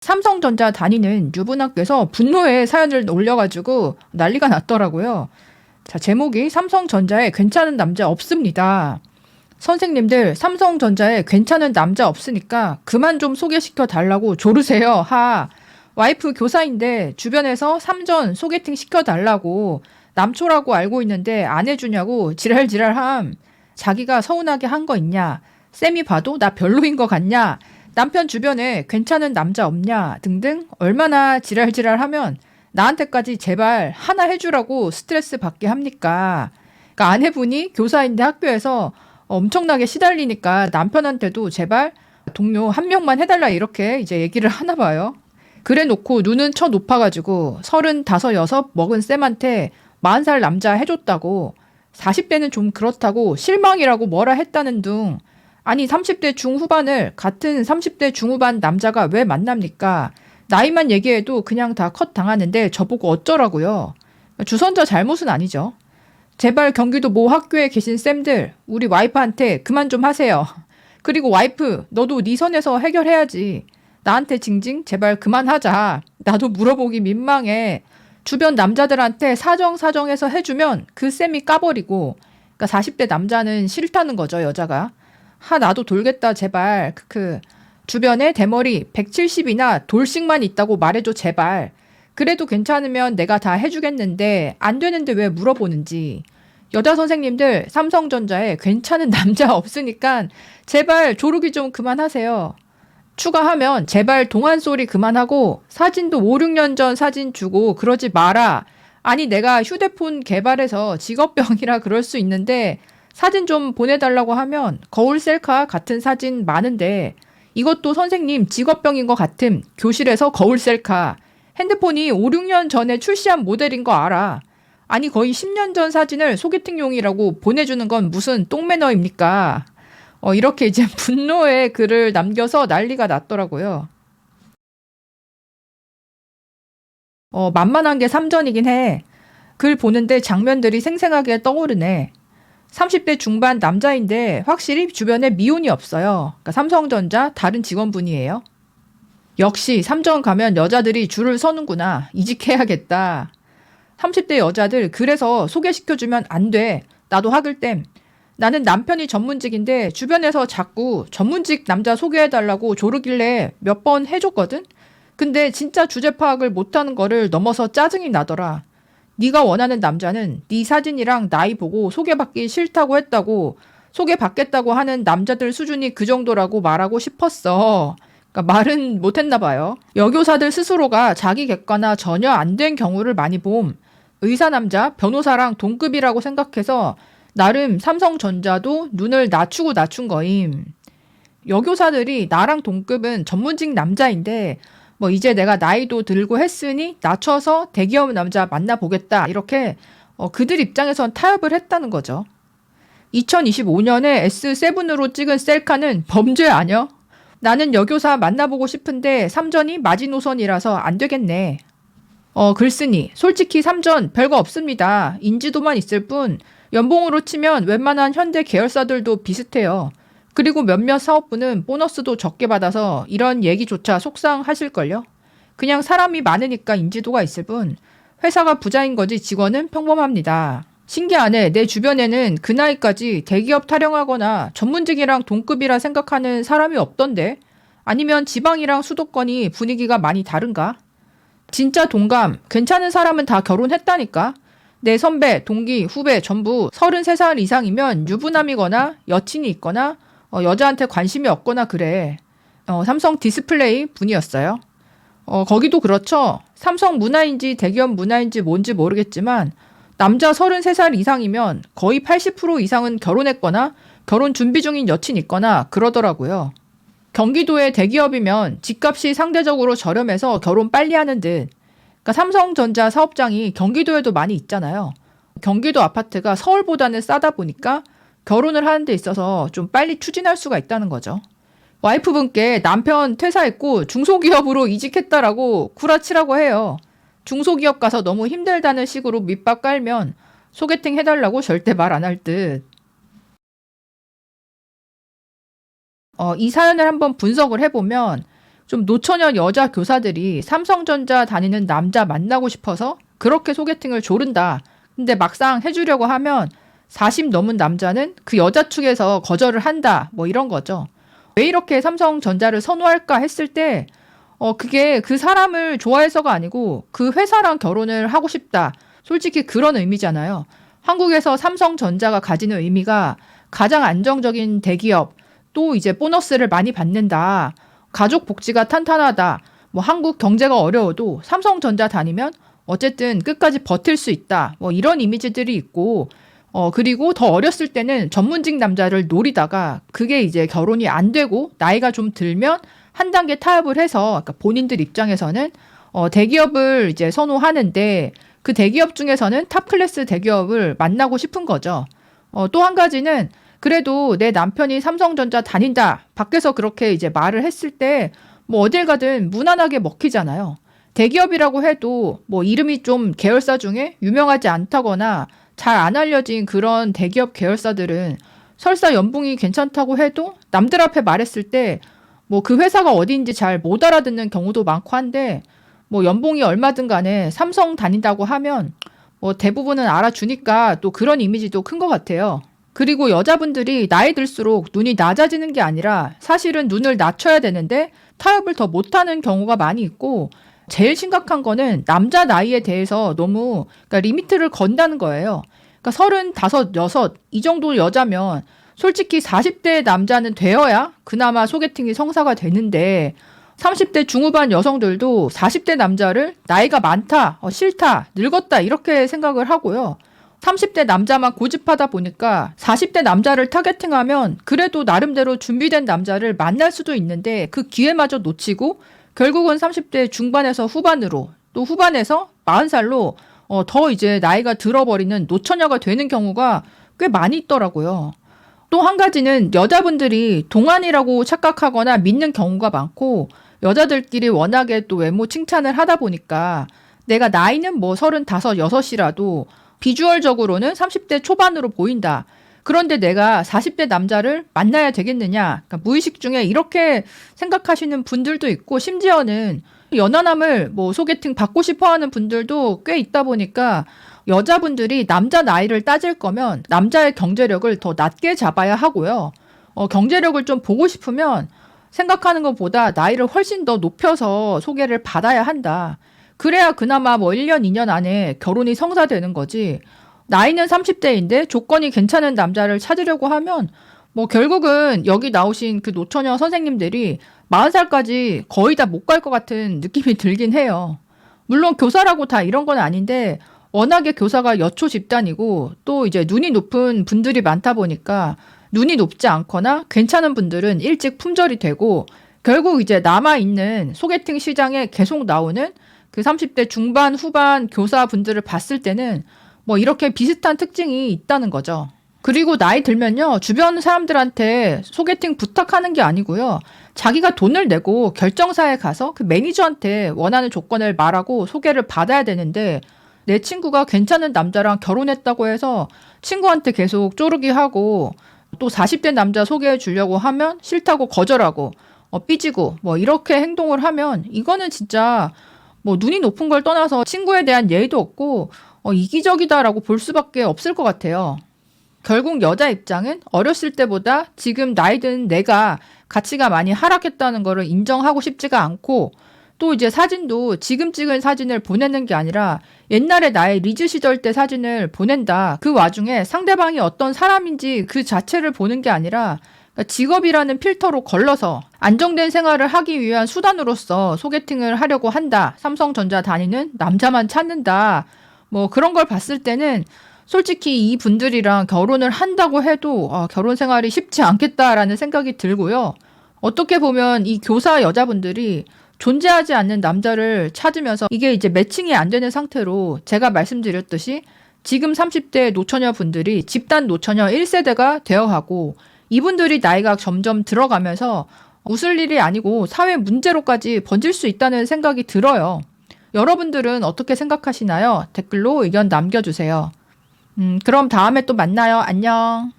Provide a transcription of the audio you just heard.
삼성전자 다니는 유부남께서 분노의 사연을 올려가지고 난리가 났더라고요. 자, 제목이 삼성전자에 괜찮은 남자 없습니다. 선생님들 삼성전자에 괜찮은 남자 없으니까 그만 좀 소개시켜 달라고 조르세요. 와이프 교사인데 주변에서 삼전 소개팅 시켜달라고 남초라고 알고 있는데 안 해주냐고 지랄지랄함. 자기가 서운하게 한 거 있냐? 쌤이 봐도 나 별로인 거 같냐? 남편 주변에 괜찮은 남자 없냐? 등등 얼마나 지랄지랄하면 나한테까지 제발 하나 해주라고 스트레스 받게 합니까? 그러니까 아내분이 교사인데 학교에서 엄청나게 시달리니까 남편한테도 제발 동료 한 명만 해달라 이렇게 이제 얘기를 하나 봐요. 그래 놓고 눈은 쳐 높아가지고 35, 6 먹은 쌤한테 40살 남자 해줬다고 40대는 좀 그렇다고 실망이라고 뭐라 했다는 둥. 아니 30대 중후반을 같은 30대 중후반 남자가 왜 만납니까? 나이만 얘기해도 그냥 다 컷 당하는데 저보고 어쩌라고요. 주선자 잘못은 아니죠. 제발 경기도 모 학교에 계신 쌤들 우리 와이프한테 그만 좀 하세요. 그리고 와이프 너도 네 선에서 해결해야지. 나한테 징징 제발 그만하자. 나도 물어보기 민망해. 주변 남자들한테 사정해서 해주면 그 쌤이 까버리고 그러니까 40대 남자는 싫다는 거죠 여자가. 나도 돌겠다 제발. 주변에 대머리 170이나 돌씩만 있다고 말해줘 제발. 그래도 괜찮으면 내가 다 해주겠는데 안 되는데 왜 물어보는지. 여자 선생님들 삼성전자에 괜찮은 남자 없으니까 제발 조르기 좀 그만하세요. 추가하면 제발 동안 소리 그만하고 사진도 5, 6년 전 사진 주고 그러지 마라. 아니 내가 휴대폰 개발해서 직업병이라 그럴 수 있는데 사진 좀 보내달라고 하면 거울 셀카 같은 사진 많은데 이것도 선생님 직업병인 것 같음. 교실에서 거울 셀카. 핸드폰이 5, 6년 전에 출시한 모델인 거 알아. 아니 거의 10년 전 사진을 소개팅용이라고 보내주는 건 무슨 똥매너입니까? 이렇게 이제 분노의 글을 남겨서 난리가 났더라고요. 만만한 게 삼전이긴 해. 글 보는데 장면들이 생생하게 떠오르네. 30대 중반 남자인데 확실히 주변에 미혼이 없어요. 그러니까 삼성전자 다른 직원분이에요. 역시 삼전 가면 여자들이 줄을 서는구나. 이직해야겠다. 30대 여자들 그래서 소개시켜주면 안 돼. 나도 학을땜. 나는 남편이 전문직인데 주변에서 자꾸 전문직 남자 소개해달라고 조르길래 몇 번 해줬거든? 근데 진짜 주제 파악을 못하는 거를 넘어서 짜증이 나더라. 네가 원하는 남자는 네 사진이랑 나이 보고 소개받기 싫다고 했다고 소개받겠다고 하는 남자들 수준이 그 정도라고 말하고 싶었어. 그러니까 말은 못했나 봐요. 여교사들 스스로가 자기 객관화 전혀 안 된 경우를 많이 봄. 의사 남자, 변호사랑 동급이라고 생각해서 나름 삼성전자도 눈을 낮춘 거임. 여교사들이 나랑 동급은 전문직 남자인데 뭐 이제 내가 나이도 들고 했으니 낮춰서 대기업 남자 만나보겠다. 이렇게 그들 입장에선 타협을 했다는 거죠. 2025년에 S7으로 찍은 셀카는 범죄 아니야? 나는 여교사 만나보고 싶은데 삼전이 마지노선이라서 안 되겠네. 글쓰니 솔직히 삼전 별거 없습니다. 인지도만 있을 뿐 연봉으로 치면 웬만한 현대 계열사들도 비슷해요. 그리고 몇몇 사업부는 보너스도 적게 받아서 이런 얘기조차 속상하실걸요. 그냥 사람이 많으니까 인지도가 있을 뿐 회사가 부자인 거지 직원은 평범합니다. 신기하네. 내 주변에는 그 나이까지 대기업 타령하거나 전문직이랑 동급이라 생각하는 사람이 없던데? 아니면 지방이랑 수도권이 분위기가 많이 다른가? 진짜 동감, 괜찮은 사람은 다 결혼했다니까? 내 선배, 동기, 후배 전부 33살 이상이면 유부남이거나 여친이 있거나 여자한테 관심이 없거나 그래. 삼성 디스플레이 분이었어요. 거기도 그렇죠. 삼성 문화인지 대기업 문화인지 뭔지 모르겠지만 남자 33살 이상이면 거의 80% 이상은 결혼했거나 결혼 준비 중인 여친 있거나 그러더라고요. 경기도의 대기업이면 집값이 상대적으로 저렴해서 결혼 빨리 하는 듯. 그러니까 삼성전자 사업장이 경기도에도 많이 있잖아요. 경기도 아파트가 서울보다는 싸다 보니까 결혼을 하는 데 있어서 좀 빨리 추진할 수가 있다는 거죠. 와이프분께 남편 퇴사했고 중소기업으로 이직했다라고 구라치라고 해요. 중소기업 가서 너무 힘들다는 식으로 밑밥 깔면 소개팅 해달라고 절대 말 안 할 듯. 이 사연을 한번 분석을 해보면 좀 노처녀 여자 교사들이 삼성전자 다니는 남자 만나고 싶어서 그렇게 소개팅을 조른다. 근데 막상 해주려고 하면 40 넘은 남자는 그 여자 측에서 거절을 한다. 뭐 이런 거죠. 왜 이렇게 삼성전자를 선호할까 했을 때 그게 그 사람을 좋아해서가 아니고 그 회사랑 결혼을 하고 싶다. 솔직히 그런 의미잖아요. 한국에서 삼성전자가 가지는 의미가 가장 안정적인 대기업, 또 이제 보너스를 많이 받는다. 가족 복지가 탄탄하다. 뭐 한국 경제가 어려워도 삼성전자 다니면 어쨌든 끝까지 버틸 수 있다. 뭐 이런 이미지들이 있고, 그리고 더 어렸을 때는 전문직 남자를 노리다가 그게 이제 결혼이 안 되고 나이가 좀 들면 한 단계 타협을 해서 그러니까 본인들 입장에서는 대기업을 이제 선호하는데 그 대기업 중에서는 탑 클래스 대기업을 만나고 싶은 거죠. 또 한 가지는 그래도 내 남편이 삼성전자 다닌다. 밖에서 그렇게 이제 말을 했을 때 뭐 어딜 가든 무난하게 먹히잖아요. 대기업이라고 해도 뭐 이름이 좀 계열사 중에 유명하지 않다거나 잘 안 알려진 그런 대기업 계열사들은 설사 연봉이 괜찮다고 해도 남들 앞에 말했을 때 뭐 그 회사가 어디인지 잘 못 알아듣는 경우도 많고 한데 뭐 연봉이 얼마든 간에 삼성 다닌다고 하면 뭐 대부분은 알아주니까 또 그런 이미지도 큰 것 같아요. 그리고 여자분들이 나이 들수록 눈이 낮아지는 게 아니라 사실은 눈을 낮춰야 되는데 타협을 더 못하는 경우가 많이 있고 제일 심각한 거는 남자 나이에 대해서 너무 그러니까 리미트를 건다는 거예요. 그러니까 35, 6 이 정도 여자면 솔직히 40대 남자는 되어야 그나마 소개팅이 성사가 되는데 30대 중후반 여성들도 40대 남자를 나이가 많다, 싫다, 늙었다 이렇게 생각을 하고요. 30대 남자만 고집하다 보니까 40대 남자를 타겟팅하면 그래도 나름대로 준비된 남자를 만날 수도 있는데 그 기회마저 놓치고 결국은 30대 중반에서 후반으로 또 후반에서 40살로 더 이제 나이가 들어버리는 노처녀가 되는 경우가 꽤 많이 있더라고요. 또 한 가지는 여자분들이 동안이라고 착각하거나 믿는 경우가 많고 여자들끼리 워낙에 또 외모 칭찬을 하다 보니까 내가 나이는 뭐 35, 6이라도 비주얼적으로는 30대 초반으로 보인다. 그런데 내가 40대 남자를 만나야 되겠느냐. 그러니까 무의식 중에 이렇게 생각하시는 분들도 있고 심지어는 연하남을 뭐 소개팅 받고 싶어 하는 분들도 꽤 있다 보니까 여자분들이 남자 나이를 따질 거면 남자의 경제력을 더 낮게 잡아야 하고요. 경제력을 좀 보고 싶으면 생각하는 것보다 나이를 훨씬 더 높여서 소개를 받아야 한다. 그래야 그나마 뭐 1년, 2년 안에 결혼이 성사되는 거지. 나이는 30대인데 조건이 괜찮은 남자를 찾으려고 하면 뭐 결국은 여기 나오신 그 노처녀 선생님들이 40살까지 거의 다 못 갈 것 같은 느낌이 들긴 해요. 물론 교사라고 다 이런 건 아닌데 워낙에 교사가 여초 집단이고 또 이제 눈이 높은 분들이 많다 보니까 눈이 높지 않거나 괜찮은 분들은 일찍 품절이 되고 결국 이제 남아있는 소개팅 시장에 계속 나오는 그 30대 중반 후반 교사분들을 봤을 때는 뭐 이렇게 비슷한 특징이 있다는 거죠. 그리고 나이 들면요. 주변 사람들한테 소개팅 부탁하는 게 아니고요. 자기가 돈을 내고 결정사에 가서 그 매니저한테 원하는 조건을 말하고 소개를 받아야 되는데 내 친구가 괜찮은 남자랑 결혼했다고 해서 친구한테 계속 쪼르기 하고 또 40대 남자 소개해 주려고 하면 싫다고 거절하고 삐지고 뭐 이렇게 행동을 하면 이거는 진짜 뭐 눈이 높은 걸 떠나서 친구에 대한 예의도 없고 이기적이다라고 볼 수밖에 없을 것 같아요. 결국 여자 입장은 어렸을 때보다 지금 나이 든 내가 가치가 많이 하락했다는 거를 인정하고 싶지가 않고 또 이제 사진도 지금 찍은 사진을 보내는 게 아니라 옛날에 나의 리즈 시절 때 사진을 보낸다. 그 와중에 상대방이 어떤 사람인지 그 자체를 보는 게 아니라 그러니까 직업이라는 필터로 걸러서 안정된 생활을 하기 위한 수단으로서 소개팅을 하려고 한다. 삼성전자 다니는 남자만 찾는다. 뭐 그런 걸 봤을 때는 솔직히 이 분들이랑 결혼을 한다고 해도 결혼 생활이 쉽지 않겠다라는 생각이 들고요. 어떻게 보면 이 교사 여자분들이 존재하지 않는 남자를 찾으면서 이게 이제 매칭이 안 되는 상태로 제가 말씀드렸듯이 지금 30대 노처녀 분들이 집단 노처녀 1세대가 되어가고 이분들이 나이가 점점 들어가면서 웃을 일이 아니고 사회 문제로까지 번질 수 있다는 생각이 들어요. 여러분들은 어떻게 생각하시나요? 댓글로 의견 남겨주세요. 그럼 다음에 또 만나요. 안녕.